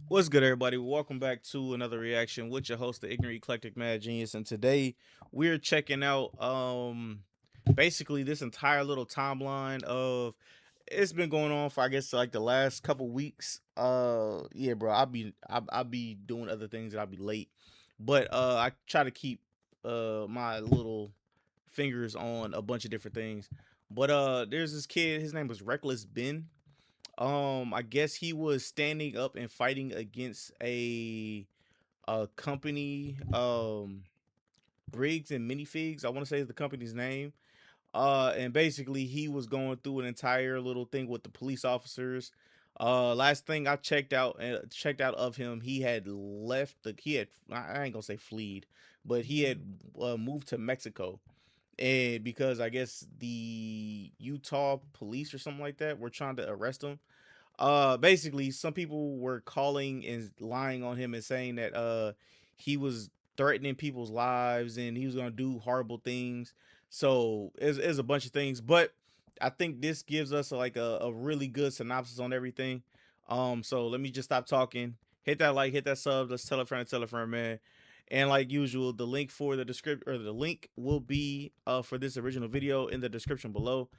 What's good, everybody? Welcome back to another reaction with your host, the Ignorant Eclectic Mad Genius, and today we're checking out basically this entire little timeline of it's been going on for I guess like the last couple weeks. Yeah, bro, I'll be doing other things and I'll be late, but I try to keep my little fingers on a bunch of different things. But there's this kid. His name was Reckless Ben. I guess he was standing up and fighting against a company, Briggs and Minifigs, I want to say is the company's name. And basically he was going through an entire little thing with the police officers. Last thing I checked out of him, he had left the he had I ain't gonna say fleed, but he had moved to Mexico. And because I guess the Utah police or something like that were trying to arrest him. Basically some people were calling and lying on him and saying that he was threatening people's lives and he was going to do horrible things. So it's a bunch of things, but I think this gives us like a really good synopsis on everything. So let me just stop talking, hit that like, hit that sub, let's tell a friend, man. And like usual, the link for the description, or the link will be for this original video in the description below.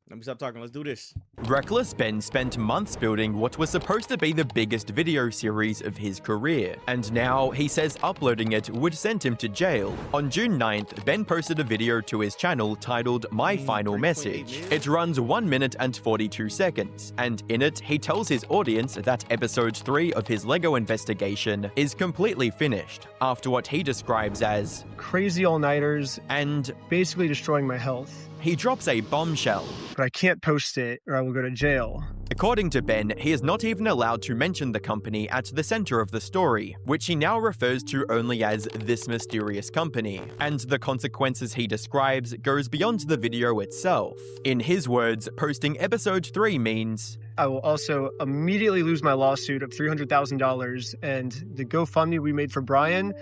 Let me stop talking, let's do this. Reckless Ben spent months building what was supposed to be the biggest video series of his career, and now he says uploading it would send him to jail. On June 9th, Ben posted a video to his channel titled My Final 3.8 Message. million? It runs 1 minute and 42 seconds, and in it, he tells his audience that episode 3 of his LEGO investigation is completely finished, after what he describes as crazy all-nighters and basically destroying my health. he drops a bombshell. But I can't post it or I will go to jail. According to Ben, he is not even allowed to mention the company at the center of the story, which he now refers to only as this mysterious company, and the consequences he describes goes beyond the video itself. In his words, posting episode 3 means I will also immediately lose my lawsuit of $300,000, and the GoFundMe we made for Brian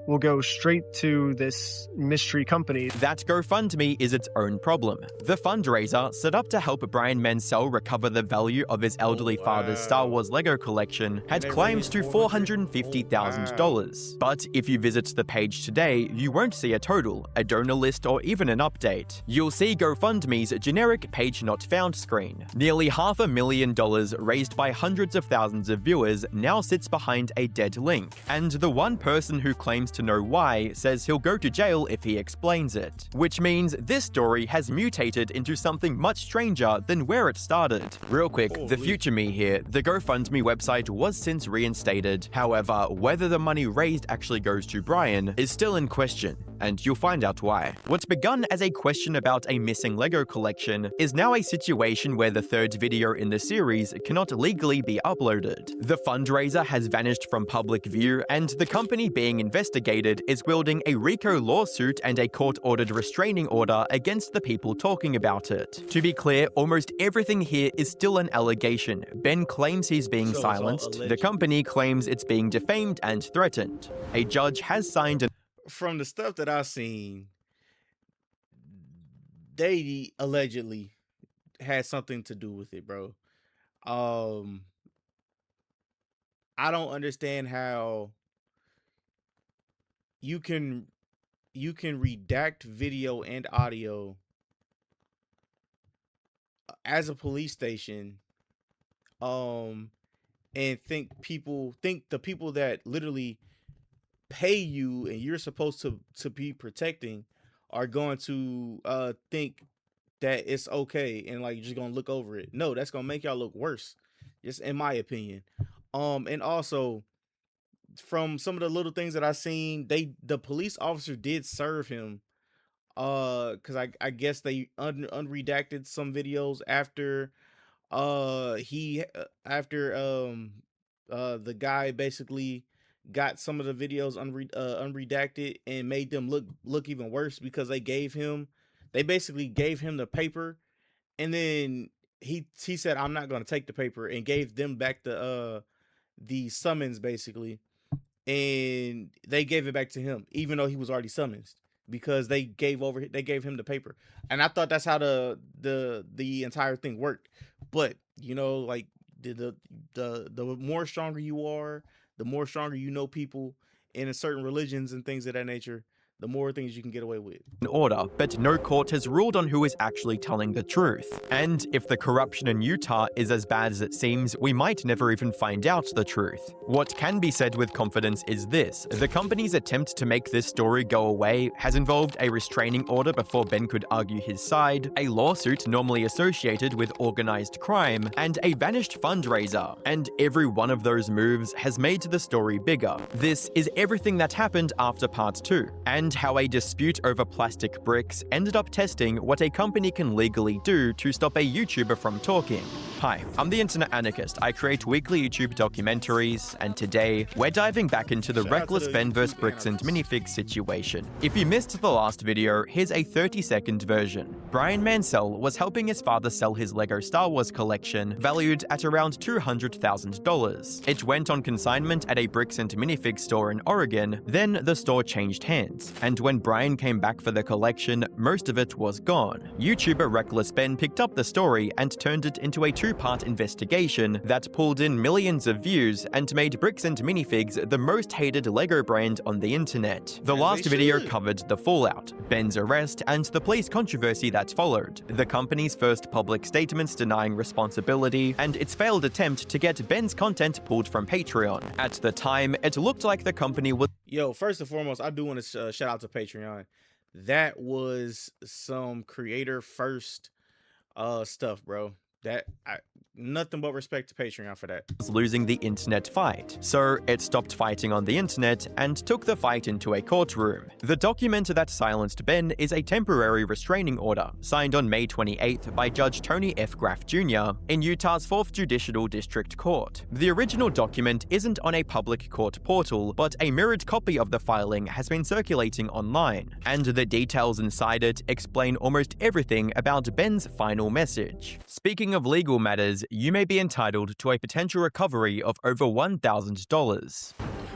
will go straight to this mystery company. that GoFundMe is its own problem. The fundraiser, set up to help Brian Mansell recover the value of his elderly father's Star Wars Lego collection, had they claimed raised to $450,000. But if you visit the page today, you won't see a total, a donor list, or even an update. You'll see GoFundMe's generic page not found screen. Nearly $500,000 raised by hundreds of thousands of viewers now sits behind a dead link, and the one person who claims to know why says he'll go to jail if he explains it. Which means this story has mutated into something much stranger than where it started. Real quick, the future me here, the GoFundMe website was since reinstated. However, whether the money raised actually goes to Brian is still in question, and you'll find out why. What's begun as a question about a missing Lego collection is now a situation where the third video in the series cannot legally be uploaded. The fundraiser has vanished from public view, and the company being investigated is wielding a RICO lawsuit and a court-ordered restraining order against the people talking about it. To be clear, almost everything here is still an allegation. Ben claims he's being So it's all silenced, the alleged. company claims it's being defamed and threatened. A judge has signed an From the stuff that I've seen, they allegedly had something to do with it, bro. Um, I don't understand how you can redact video and audio as a police station, um, and think the people that literally pay you and you're supposed to be protecting are going to think that it's okay and like just gonna look over it. No, that's gonna make y'all look worse, just in my opinion. And also from some of the little things that I seen, the police officer did serve him, because I guess they unredacted some videos after the guy basically got some of the videos unredacted and made them look even worse because they basically gave him the paper, and then he said I'm not going to take the paper, and gave them back the summons basically, and they gave it back to him even though he was already summoned because they gave him the paper. And I thought that's how the entire thing worked. But you know, like the more stronger you are, the more stronger you know people in certain religions and things of that nature, the more things you can get away with. Order, but no court has ruled on who is actually telling the truth. And if the corruption in Utah is as bad as it seems, we might never even find out the truth. What can be said with confidence is this: the company's attempt to make this story go away has involved a restraining order before Ben could argue his side, a lawsuit normally associated with organized crime, and a vanished fundraiser. And every one of those moves has made the story bigger. This is everything that happened after part 2, and how a dispute over plastic bricks ended up testing what a company can legally do to stop a YouTuber from talking. Hi, I'm the Internet Anarchist. I create weekly YouTube documentaries, and today we're diving back into the reckless Ben vs Bricks and Minifigs situation. If you missed the last video, here's a 30-second version. Brian Mansell was helping his father sell his LEGO Star Wars collection, valued at around $200,000. It went on consignment at a Bricks and Minifigs store in Oregon, then the store changed hands, and when Brian came back for the collection, most of it was gone. YouTuber Reckless Ben picked up the story and turned it into a two-part investigation that pulled in millions of views and made Bricks and Minifigs the most hated LEGO brand on the internet. The last video covered the fallout, Ben's arrest, and the police controversy that followed, the company's first public statements denying responsibility, and its failed attempt to get Ben's content pulled from Patreon. At the time, it looked like the company was— Yo, first and foremost, I do want to shout out to Patreon. That was some creator first stuff, bro. Nothing but respect to Patreon for that. Losing the internet fight, so it stopped fighting on the internet and took the fight into a courtroom. The document that silenced Ben is a temporary restraining order signed on May 28th by Judge Tony F. Graff Jr. in Utah's 4th Judicial District Court. The original document isn't on a public court portal, but a mirrored copy of the filing has been circulating online, and the details inside it explain almost everything about Ben's final message. Speaking of legal matters, you may be entitled to a potential recovery of over $1,000.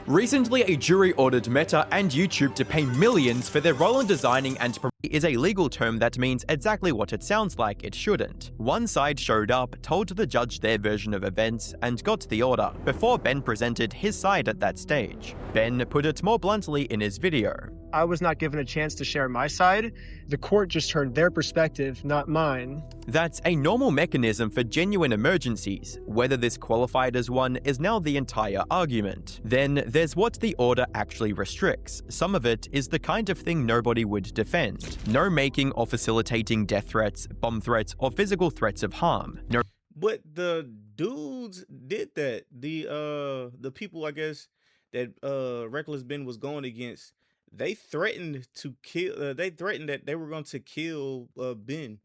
Recently, a jury ordered Meta and YouTube to pay millions for their role in designing and is a legal term that means exactly what it sounds like it shouldn't. One side showed up, told the judge their version of events, and got the order, before Ben presented his side at that stage. Ben put it more bluntly in his video. I was not given a chance to share my side. The court just heard their perspective, not mine. That's a normal mechanism for genuine emergencies. Whether this qualified as one is now the entire argument. Then there's what the order actually restricts. Some of it is the kind of thing nobody would defend. No making or facilitating death threats, bomb threats, or physical threats of harm. No. But the dudes did that. The people, I guess, that Reckless Ben was going against, they threatened to kill. They threatened that they were going to kill Ben,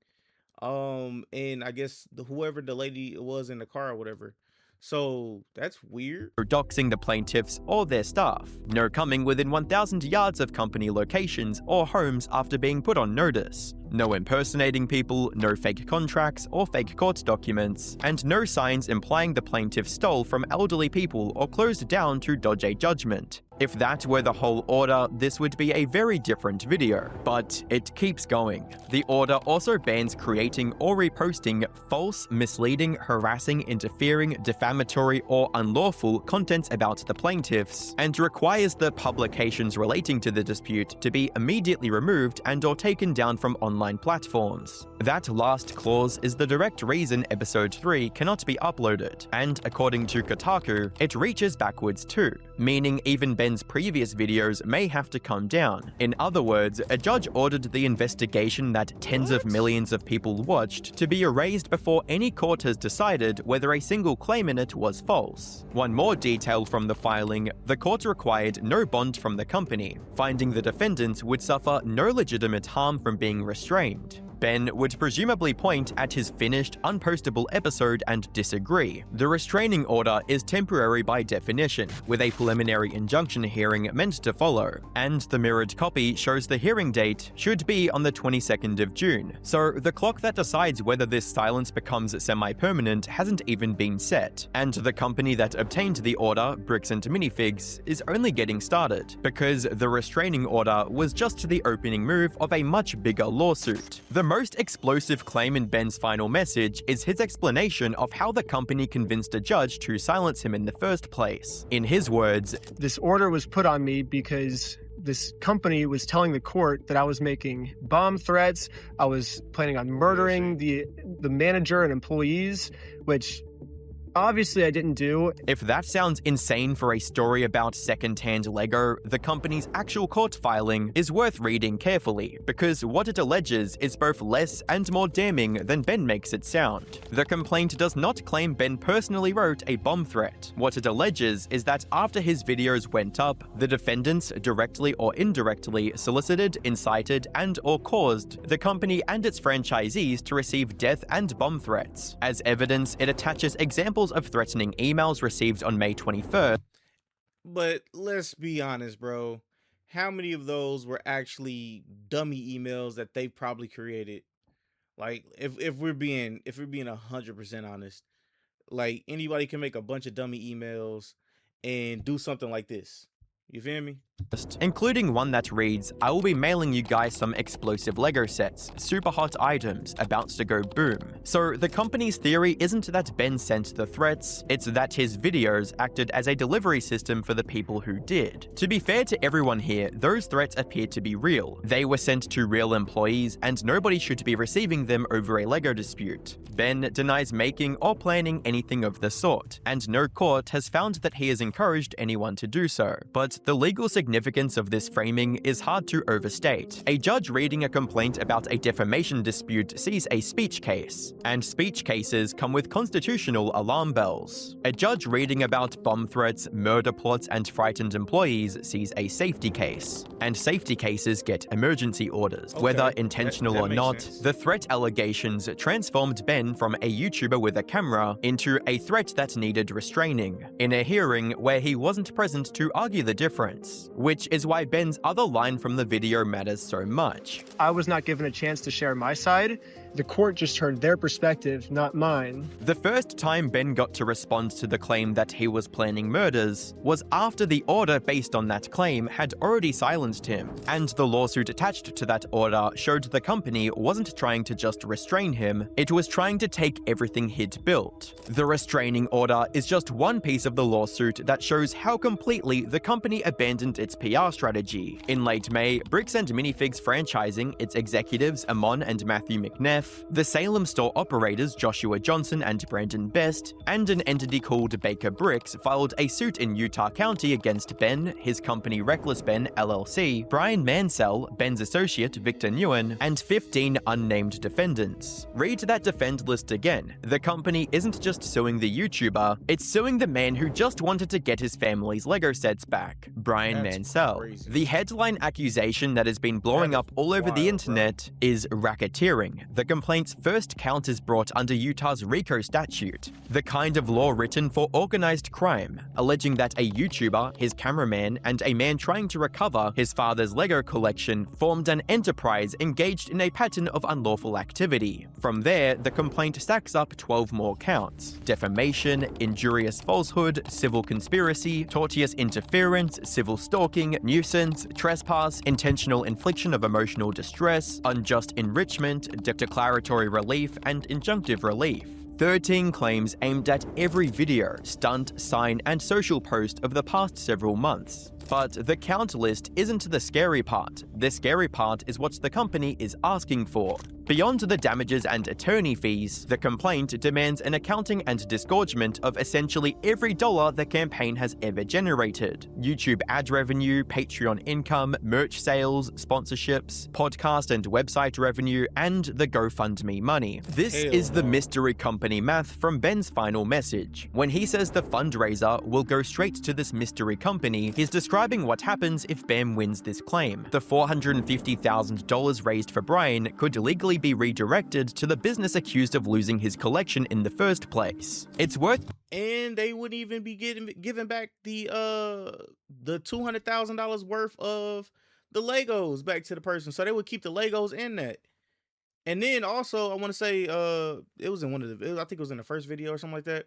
and I guess whoever the lady was in the car or whatever. So that's weird. Doxing the plaintiffs or their staff. No coming within 1,000 yards of company locations or homes after being put on notice. No impersonating people, no fake contracts or fake court documents, and no signs implying the plaintiff stole from elderly people or closed down to dodge a judgment. If that were the whole order, this would be a very different video, but it keeps going. The order also bans creating or reposting false, misleading, harassing, interfering, defamatory, or unlawful content about the plaintiffs, and requires the publications relating to the dispute to be immediately removed and/or taken down from online platforms. That last clause is the direct reason episode 3 cannot be uploaded, and according to Kotaku, it reaches backwards too, meaning even Ben's previous videos may have to come down. In other words, a judge ordered the investigation that tens of millions of people watched to be erased before any court has decided whether a single claim in it was false. One more detail from the filing, the court required no bond from the company, finding the defendants would suffer no legitimate harm from being restrained. Ben would presumably point at his finished, unpostable episode and disagree. The restraining order is temporary by definition, with a preliminary injunction hearing meant to follow, and the mirrored copy shows the hearing date should be on the 22nd of June, so the clock that decides whether this silence becomes semi-permanent hasn't even been set, and the company that obtained the order, Bricks and Minifigs, is only getting started, because the restraining order was just the opening move of a much bigger lawsuit. The most explosive claim in Ben's final message is his explanation of how the company convinced a judge to silence him in the first place. In his words, This order was put on me because this company was telling the court that I was making bomb threats. I was planning on murdering the manager and employees, which obviously I didn't do. if that sounds insane for a story about second-hand Lego, the company's actual court filing is worth reading carefully, because what it alleges is both less and more damning than Ben makes it sound. The complaint does not claim Ben personally wrote a bomb threat. What it alleges is that after his videos went up, the defendants directly or indirectly solicited, incited, and/or caused the company and its franchisees to receive death and bomb threats. As evidence, it attaches examples of threatening emails received on May 21st. But let's be honest, bro. How many of those were actually dummy emails that they probably created? Like, if we're being 100% honest, like anybody can make a bunch of dummy emails and do something like this. You feel me? Including one that reads, "I will be mailing you guys some explosive Lego sets, super hot items, about to go boom." So the company's theory isn't that Ben sent the threats, it's that his videos acted as a delivery system for the people who did. To be fair to everyone here, those threats appear to be real. They were sent to real employees, and nobody should be receiving them over a Lego dispute. Ben denies making or planning anything of the sort, and no court has found that he has encouraged anyone to do so. But the legal significance of this framing is hard to overstate. A judge reading a complaint about a defamation dispute sees a speech case, and speech cases come with constitutional alarm bells. A judge reading about bomb threats, murder plots, and frightened employees sees a safety case, and safety cases get emergency orders. Okay, Whether intentional that or makes not, sense. the threat allegations transformed Ben from a YouTuber with a camera into a threat that needed restraining, in a hearing where he wasn't present to argue the difference, which is why Ben's other line from the video matters so much. I was not given a chance to share my side. The court just heard their perspective, not mine. The first time Ben got to respond to the claim that he was planning murders was after the order based on that claim had already silenced him, and the lawsuit attached to that order showed the company wasn't trying to just restrain him, it was trying to take everything he'd built. The restraining order is just one piece of the lawsuit that shows how completely the company abandoned its PR strategy. In late May, Bricks and Minifigs franchising, its executives Amon and Matthew McNeff, the Salem store operators Joshua Johnson and Brandon Best, and an entity called Baker Bricks filed a suit in Utah County against Ben, his company Reckless Ben LLC, Brian Mansell, Ben's associate Victor Nguyen, and 15 unnamed defendants. Read that defend list again. The company isn't just suing the YouTuber, it's suing the man who just wanted to get his family's Lego sets back, Brian That's Mansell. crazy. The headline accusation that has been blowing That up is all over the wild, internet is racketeering. The complaint's first count is brought under Utah's RICO statute, the kind of law written for organized crime, alleging that a YouTuber, his cameraman, and a man trying to recover his father's Lego collection formed an enterprise engaged in a pattern of unlawful activity. From there, the complaint stacks up 12 more counts: defamation, injurious falsehood, civil conspiracy, tortious interference, civil stalking, nuisance, trespass, intentional infliction of emotional distress, unjust enrichment, declaratory relief, and injunctive relief. 13 claims aimed at every video, stunt, sign, and social post of the past several months. But the count list isn't the scary part. The scary part is what the company is asking for. Beyond the damages and attorney fees, the complaint demands an accounting and disgorgement of essentially every dollar the campaign has ever generated: YouTube ad revenue, Patreon income, merch sales, sponsorships, podcast and website revenue, and the GoFundMe money. This Hell is the no. mystery company math from Ben's final message. When he says the fundraiser will go straight to this mystery company, he's describing what happens if Ben wins this claim. The $450,000 raised for Brian could legally be redirected to the business accused of losing his collection in the first place. It's worth And they wouldn't even be giving back the $200,000 worth of the Legos back to the person. So they would keep the Legos in that. And then also, I want to say, it was in I think it was in the first video or something like that.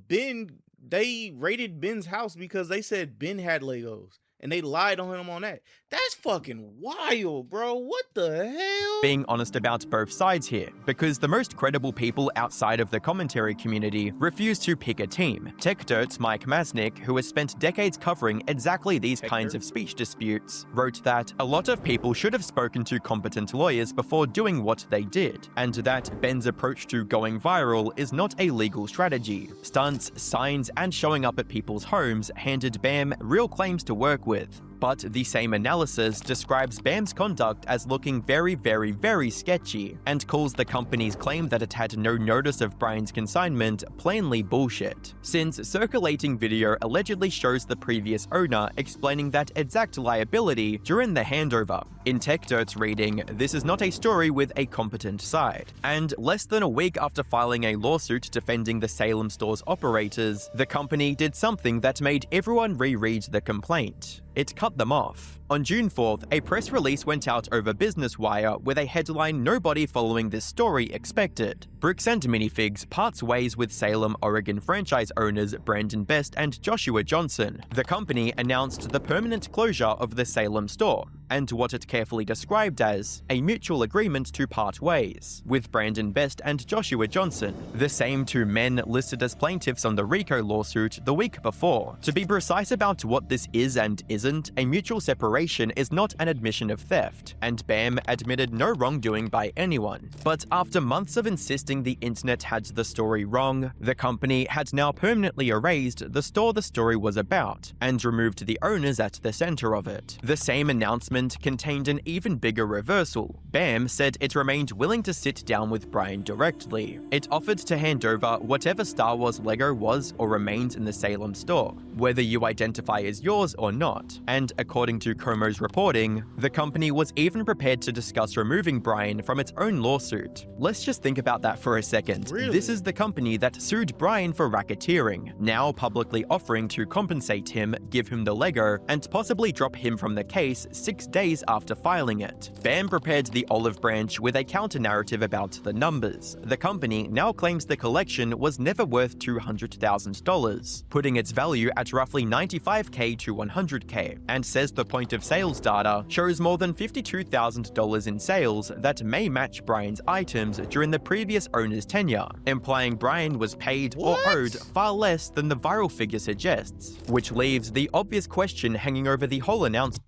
Ben, they raided Ben's house because they said Ben had Legos. and they lied on him on that. That's fucking wild, bro. What the hell? Being honest about both sides here, because the most credible people outside of the commentary community refuse to pick a team. TechDirt's Mike Masnick, who has spent decades covering exactly these kinds of speech disputes, wrote that a lot of people should have spoken to competent lawyers before doing what they did, and that Ben's approach to going viral is not a legal strategy. Stunts, signs, and showing up at people's homes handed Bam real claims to work with. But the same analysis describes Bam's conduct as looking very, very, very sketchy, and calls the company's claim that it had no notice of Brian's consignment plainly bullshit, since circulating video allegedly shows the previous owner explaining that exact liability during the handover. In TechDirt's reading, this is not a story with a competent side, and less than a week after filing a lawsuit defending the Salem store's operators, the company did something that made everyone reread the complaint. It cut them off. On June 4th, a press release went out over Business Wire with a headline nobody following this story expected. Bricks and Minifigs parts ways with Salem, Oregon franchise owners Brandon Best and Joshua Johnson. The company announced the permanent closure of the Salem store, and what it carefully described as a mutual agreement to part ways, with Brandon Best and Joshua Johnson, the same two men listed as plaintiffs on the RICO lawsuit the week before. To be precise about what this is and isn't, a mutual separation is not an admission of theft, and Bam admitted no wrongdoing by anyone. But after months of insisting the internet had the story wrong, the company had now permanently erased the store the story was about, and removed the owners at the center of it. The same announcement contained an even bigger reversal. Bam said it remained willing to sit down with Brian directly. It offered to hand over whatever Star Wars Lego was or remains in the Salem store, whether you identify as yours or not, and according to Como's reporting, the company was even prepared to discuss removing Brian from its own lawsuit. Let's just think about that for a second. Really? This is the company that sued Brian for racketeering, now publicly offering to compensate him, give him the Lego, and possibly drop him from the case 6 days after filing it. Bam prepared the olive branch with a counter-narrative about the numbers. The company now claims the collection was never worth $200,000, putting its value at roughly $95K to $100K, and says the point of sales data shows more than $52,000 in sales that may match Brian's items during the previous owner's tenure, implying Brian was paid or owed far less than the viral figure suggests, which leaves the obvious question hanging over the whole announcement.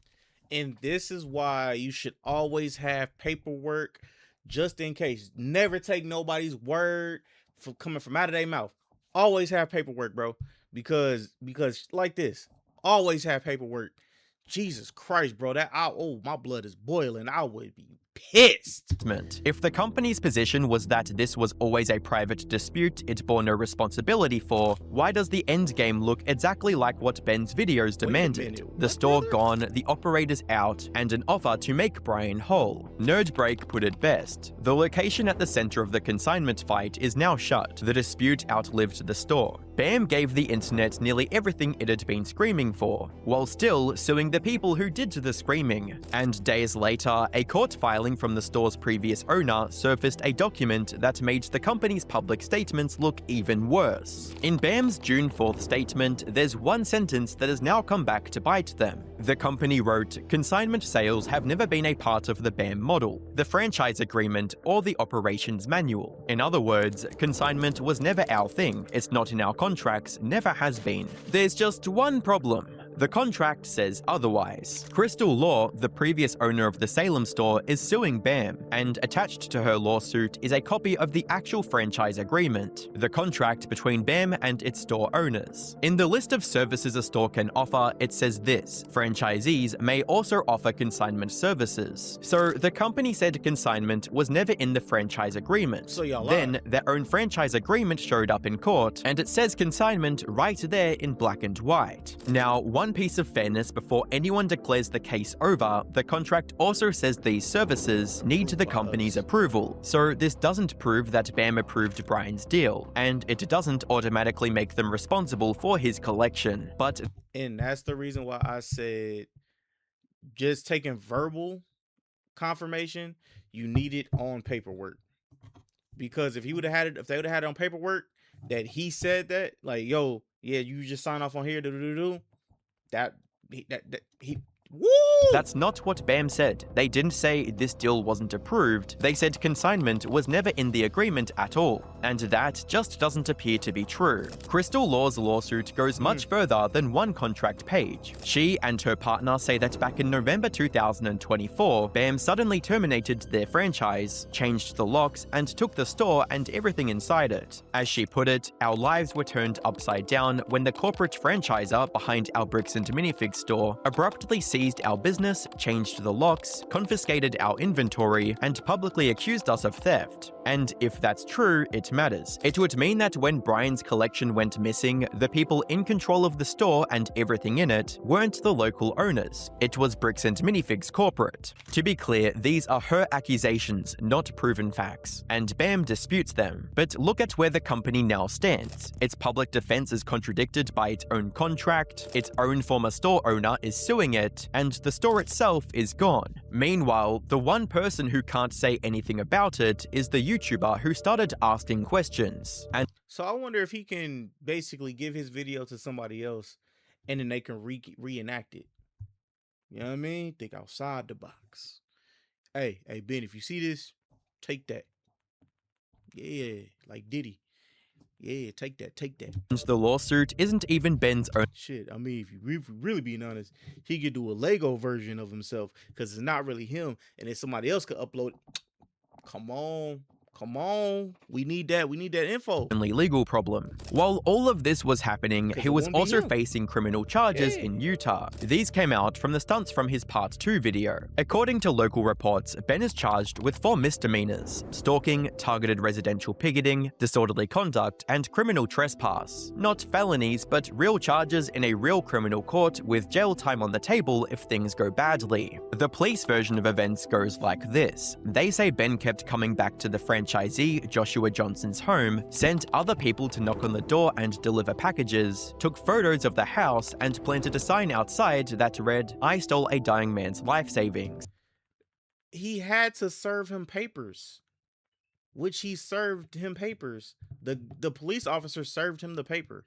And this is why you should always have paperwork just in case. Never take nobody's word for coming from out of their mouth. Always have paperwork, bro. Because like this, always have paperwork. Jesus Christ, bro. My blood is boiling. I would be pissed. If the company's position was that this was always a private dispute it bore no responsibility for, why does the end game look exactly like what Ben's videos demanded? The store gone, the operators out, and an offer to make Brian whole. Nerdbreak put it best. The location at the center of the consignment fight is now shut. The dispute outlived the store. Bam gave the internet nearly everything it had been screaming for, while still suing the people who did the screaming. And days later, a court filing from the store's previous owner surfaced a document that made the company's public statements look even worse. In Bam's June 4th statement, there's one sentence that has now come back to bite them. The company wrote, "Consignment sales have never been a part of the Bam model, the franchise agreement, or the operations manual. In other words, consignment was never our thing. It's not in our contracts, never has been. There's just one problem. The contract says otherwise." Crystal Law, the previous owner of the Salem store, is suing Bam, and attached to her lawsuit is a copy of the actual franchise agreement, the contract between Bam and its store owners. In the list of services a store can offer, it says this: franchisees may also offer consignment services. So the company said consignment was never in the franchise agreement. So y'all Then their own franchise agreement showed up in court, and it says consignment right there in black and white. Now, one piece of fairness before anyone declares the case over, the contract also says these services need the company's approval. So this doesn't prove that Bam approved Brian's deal, and it doesn't automatically make them responsible for his collection. And that's the reason why I said just taking verbal confirmation, you need it on paperwork. Because if they would have had it on paperwork that he said that, like, yo, yeah, you just sign off on here, that he woo! That's not what BAM said. They didn't say this deal wasn't approved. They said consignment was never in the agreement at all. And that just doesn't appear to be true. Crystal Law's lawsuit goes much further than one contract page. She and her partner say that back in November 2024, BAM suddenly terminated their franchise, changed the locks, and took the store and everything inside it. As she put it, our lives were turned upside down when the corporate franchisor behind our Bricks and Minifig store abruptly seized our business, changed the locks, confiscated our inventory, and publicly accused us of theft. And if that's true, it matters. It would mean that when Brian's collection went missing, the people in control of the store and everything in it weren't the local owners. It was Bricks and Minifig's corporate. To be clear, these are her accusations, not proven facts, and BAM disputes them. But look at where the company now stands. Its public defense is contradicted by its own contract, its own former store owner is suing it, and the store itself is gone. Meanwhile, the one person who can't say anything about it is the YouTuber who started asking questions. And so I wonder if he can basically give his video to somebody else and then they can reenact it. You know what I mean? Think outside the box. Hey, Ben, if you see this, take that. Yeah, like Diddy. Yeah, take that. the lawsuit isn't even Ben's own. Shit, I mean, if you really being honest, he could do a Lego version of himself because it's not really him, and then somebody else could upload it. Come on. We need that info. Only legal problem. While all of this was happening, he was also facing criminal charges in Utah. These came out from the stunts from his Part 2 video. According to local reports, Ben is charged with 4 misdemeanors: stalking, targeted residential picketing, disorderly conduct, and criminal trespass. Not felonies, but real charges in a real criminal court with jail time on the table if things go badly. The police version of events goes like this. They say Ben kept coming back to the franchisee Joshua Johnson's home, sent other people to knock on the door and deliver packages, took photos of the house, and planted a sign outside that read, "I stole a dying man's life savings." He had to serve him papers, which he served him papers. The police officer served him the paper.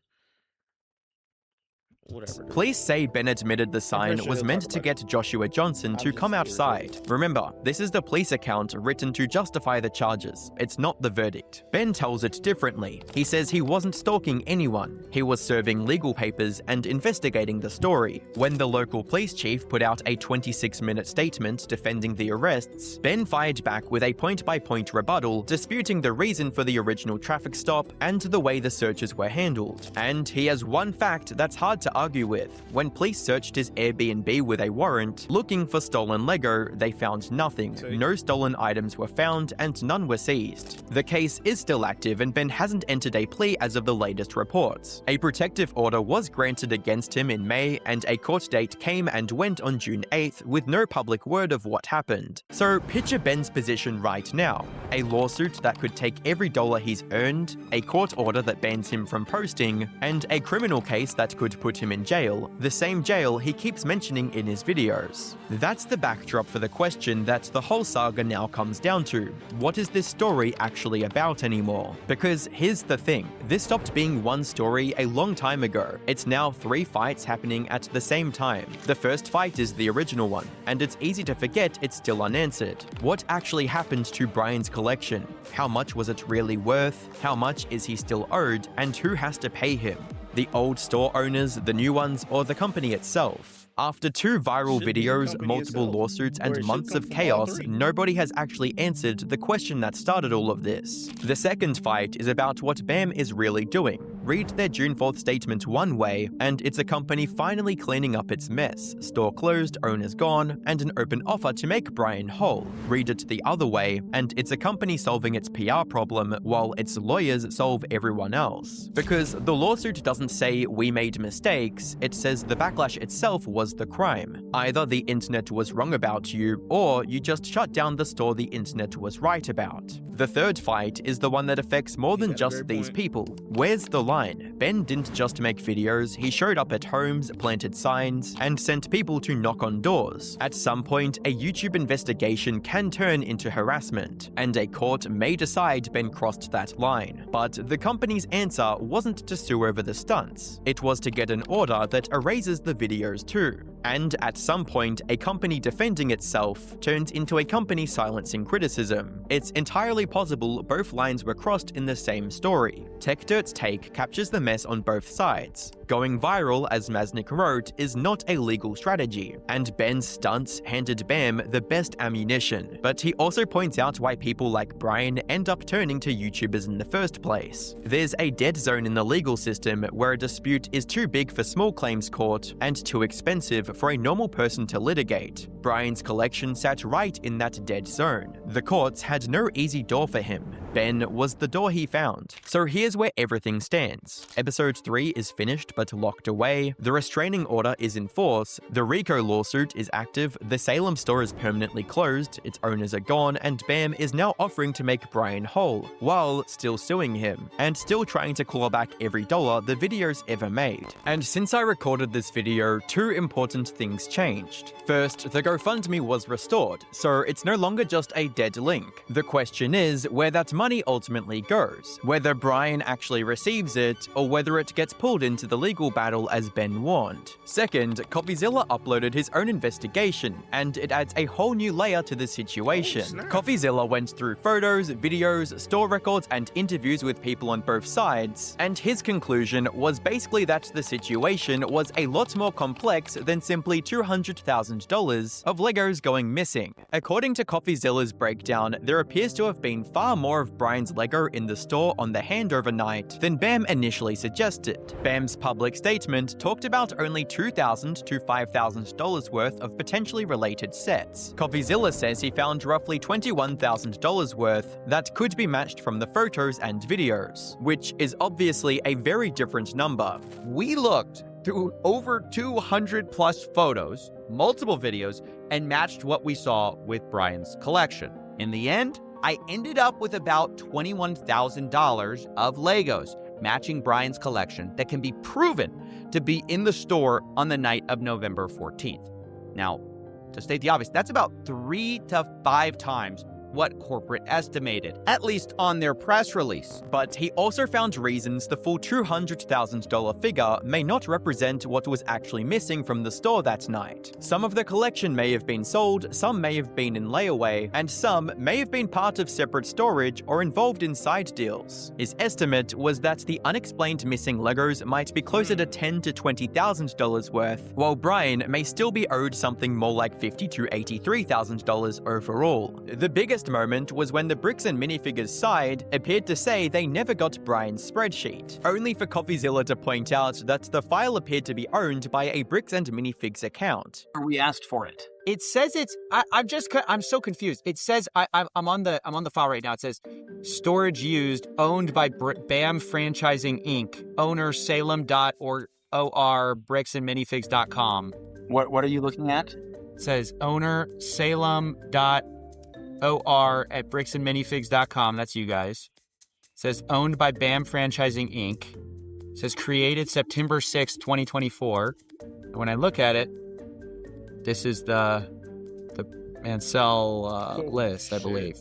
Whatever. Police say Ben admitted the sign was meant to get Joshua Johnson to come outside. Remember, this is the police account written to justify the charges. It's not the verdict. Ben tells it differently. He says he wasn't stalking anyone. He was serving legal papers and investigating the story. When the local police chief put out a 26-minute statement defending the arrests, Ben fired back with a point-by-point rebuttal disputing the reason for the original traffic stop and the way the searches were handled. And he has one fact that's hard to argue with. When police searched his Airbnb with a warrant, looking for stolen Lego, they found nothing. No stolen items were found and none were seized. The case is still active and Ben hasn't entered a plea as of the latest reports. A protective order was granted against him in May and a court date came and went on June 8th with no public word of what happened. So picture Ben's position right now. A lawsuit that could take every dollar he's earned, a court order that bans him from posting, and a criminal case that could put him in jail, the same jail he keeps mentioning in his videos. That's the backdrop for the question that the whole saga now comes down to. What is this story actually about anymore? Because here's the thing, this stopped being one story a long time ago. It's now 3 fights happening at the same time. The first fight is the original one, and it's easy to forget it's still unanswered. What actually happened to Brian's collection? How much was it really worth? How much is he still owed? And who has to pay him? The old store owners, the new ones, or the company itself? After 2 viral videos, multiple lawsuits, and months of chaos, nobody has actually answered the question that started all of this. The second fight is about what BAM is really doing. Read their June 4th statement one way, and it's a company finally cleaning up its mess, store closed, owners gone, and an open offer to make Brian whole. Read it the other way, and it's a company solving its PR problem while its lawyers solve everyone else. Because the lawsuit doesn't say we made mistakes, it says the backlash itself was the crime. Either the internet was wrong about you, or you just shut down the store the internet was right about. The third fight is the one that affects more than just these people. Where's the line? Ben didn't just make videos, he showed up at homes, planted signs, and sent people to knock on doors. At some point, a YouTube investigation can turn into harassment, and a court may decide Ben crossed that line. But the company's answer wasn't to sue over the stunts, it was to get an order that erases the videos too. And at some point, a company defending itself turned into a company silencing criticism. It's entirely possible both lines were crossed in the same story. TechDirt's take captures the mess on both sides. Going viral, as Masnick wrote, is not a legal strategy, and Ben's stunts handed Bam the best ammunition. But he also points out why people like Brian end up turning to YouTubers in the first place. There's a dead zone in the legal system where a dispute is too big for small claims court and too expensive for a normal person to litigate. Brian's collection sat right in that dead zone. The courts had no easy door for him. Ben was the door he found. So here's where everything stands. Episode 3 is finished but locked away, the restraining order is in force, the RICO lawsuit is active, the Salem store is permanently closed, its owners are gone, and Bam is now offering to make Brian whole, while still suing him, and still trying to claw back every dollar the video's ever made. And since I recorded this video, two important things changed. First, the GoFundMe was restored, so it's no longer just a dead link. The question is where that money ultimately goes, whether Brian actually receives it, or whether it gets pulled into the legal battle as Ben warned. Second, CoffeeZilla uploaded his own investigation, and it adds a whole new layer to the situation. CoffeeZilla went through photos, videos, store records, and interviews with people on both sides, and his conclusion was basically that the situation was a lot more complex than simply $200,000 of Legos going missing. According to CoffeeZilla's breakdown, there appears to have been far more of Brian's Lego in the store on the handover night than Bam initially suggested. Bam's public statement talked about only $2,000 to $5,000 worth of potentially related sets. CoffeeZilla says he found roughly $21,000 worth that could be matched from the photos and videos, which is obviously a very different number. We looked through over 200 plus photos, multiple videos, and matched what we saw with Brian's collection. In the end, I ended up with about $21,000 of Legos matching Brian's collection that can be proven to be in the store on the night of November 14th. Now, to state the obvious, that's about 3 to 5 times what corporate estimated, at least on their press release. But he also found reasons the full $200,000 figure may not represent what was actually missing from the store that night. Some of the collection may have been sold, some may have been in layaway, and some may have been part of separate storage or involved in side deals. His estimate was that the unexplained missing Legos might be closer to $10,000 to $20,000 worth, while Brian may still be owed something more like $50,000 to $83,000 overall. The biggest moment was when the Bricks and Minifigures side appeared to say they never got Brian's spreadsheet, only for CoffeeZilla to point out that the file appeared to be owned by a Bricks and Minifigs account. We asked for it. It says it's. I'm so confused. It says I'm on the file right now. It says storage used, owned by BAM Franchising Inc. Owner Salem.or bricksandminifigs.com. What are you looking at? It says owner Salem.or at bricksandminifigs.com. That's you guys. It says owned by BAM Franchising Inc. It says created September 6, 2024. And when I look at it, this is the Mansell list, I believe.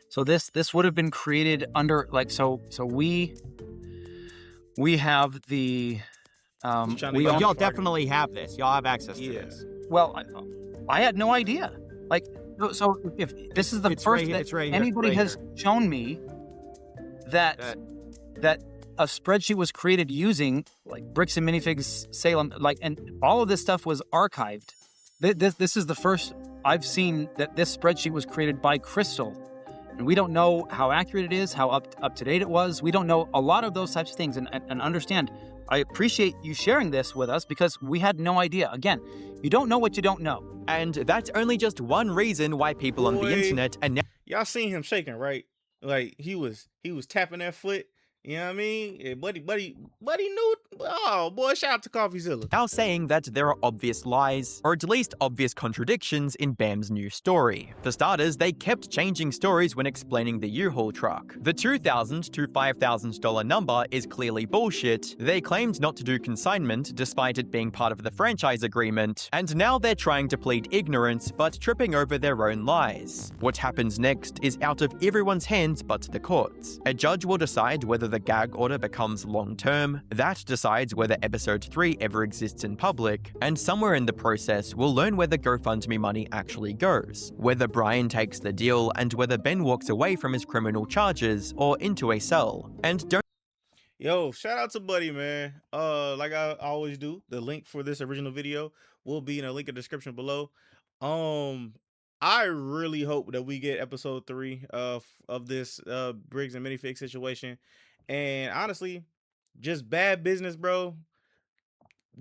So this would have been created under so we have the y'all definitely have this. Y'all have access to this. Well, I had no idea. So if this is the first that anybody has shown me that a spreadsheet was created using Bricks and Minifigs Salem, and all of this stuff was archived. This is the first I've seen that this spreadsheet was created by Crystal, and we don't know how accurate it is, how up to date it was. We don't know a lot of those types of things, and understand. I appreciate you sharing this with us because we had no idea. Again, you don't know what you don't know. And that's only just one reason why people on the internet and y'all seen him shaking, right? Like he was tapping that foot. You know what I mean? Yeah, buddy knew. Oh boy, shout out to CoffeeZilla. Now saying that there are obvious lies, or at least obvious contradictions in Bam's new story. For starters, they kept changing stories when explaining the U-Haul truck. The $2,000 to $5,000 number is clearly bullshit. They claimed not to do consignment despite it being part of the franchise agreement, and now they're trying to plead ignorance but tripping over their own lies. What happens next is out of everyone's hands but the courts. A judge will decide whether the gag order becomes long-term, that decides whether episode 3 ever exists in public, and somewhere in the process we'll learn where the GoFundMe money actually goes, whether Brian takes the deal, and whether Ben walks away from his criminal charges or into a cell. And don't Yo, shout out to Buddy, man. Like I always do, the link for this original video will be in a link in the description below. I really hope that we get episode 3 of this Briggs and Minifig situation. And honestly, just bad business, bro.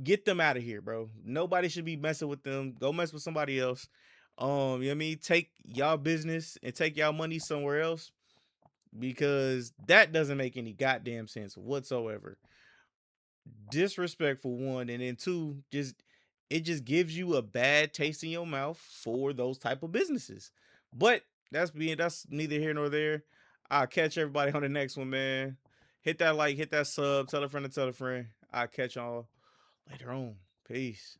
Get them out of here, bro. Nobody should be messing with them. Go mess with somebody else. You know what I mean? Take y'all business and take y'all money somewhere else, because that doesn't make any goddamn sense whatsoever. Disrespectful, one, and then two, it just gives you a bad taste in your mouth for those type of businesses. But that's neither here nor there. I'll catch everybody on the next one, man. Hit that like, hit that sub, tell a friend to tell a friend. I'll catch y'all later on. Peace.